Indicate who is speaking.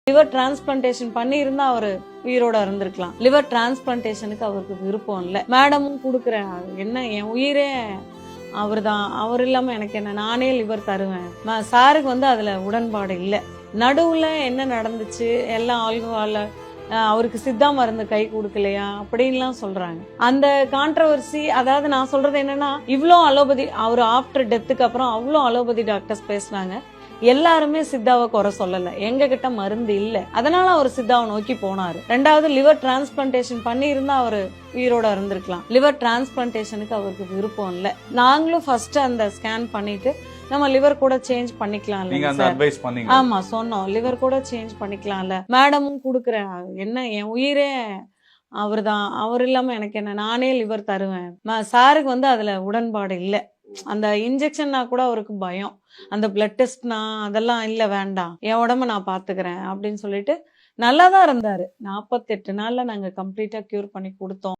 Speaker 1: Liver transplantation பண்ணியிருந்தா அவரு உயிரோட இருந்திருக்கலாம். லிவர் டிரான்ஸ்பிளான்டேஷனுக்கு அவருக்கு விருப்பம் இல்லை. மேடமும் கொடுக்குறேன், என்ன என் உயிரே அவர் தான், அவர் இல்லாம எனக்கு என்ன, நானே லிவர் தருவேன். சாருக்கு வந்து அதுல உடன்பாடு இல்லை. நடுவுல என்ன நடந்துச்சு, எல்லாம் ஆல்கஹால், அவருக்கு சித்தா மருந்து கை கொடுக்கலையா அப்படின்லாம் சொல்றாங்க. அந்த கான்ட்ரவர்சி, அதாவது நான் சொல்றது என்னன்னா, இவ்வளோ அலோபதி, அவர் ஆஃப்டர் டெத்துக்கு அப்புறம் அவ்வளோ அலோபதி டாக்டர்ஸ் பேசினாங்க. எல்லாருமே சித்தாவை குறை சொல்லல. எங்க கிட்ட மருந்து இல்ல, அதனால அவர் சித்தாவை நோக்கி போனாரு. ரெண்டாவது, லிவர் டிரான்ஸ்பிளான்டேஷன் பண்ணியிருந்தா அவரு உயிரோட இருந்திருக்கலாம். லிவர் டிரான்ஸ்பிளான்டேஷனுக்கு அவருக்கு விருப்பம் இல்லை. நாங்களும் ஃபர்ஸ்ட் அந்த ஸ்கேன் பண்ணிட்டு நம்ம லிவர் கூட சேஞ்ச் பண்ணிக்கலாம். ஆமா சொன்னோம், லிவர் கூட சேஞ்ச் பண்ணிக்கலாம்ல. மேடமும் கொடுக்குறேன், என்ன என் உயிரே அவர் தான், அவர் இல்லாம எனக்கு என்ன, நானே லிவர் தருவேன். சாருக்கு வந்து அதுல உடன்பாடு இல்லை. அந்த இன்ஜெக்ஷன்னா கூட அவருக்கு பயம். அந்த பிளட் டெஸ்ட்னா அதெல்லாம் இல்ல, வேண்டாம், என் உடம்ப நான் பாத்துக்கிறேன் அப்படின்னு சொல்லிட்டு நல்லா தான் இருந்தாரு. 48 நாள்ல நாங்க கம்ப்ளீட்டா கியூர் பண்ணி கொடுத்தோம்.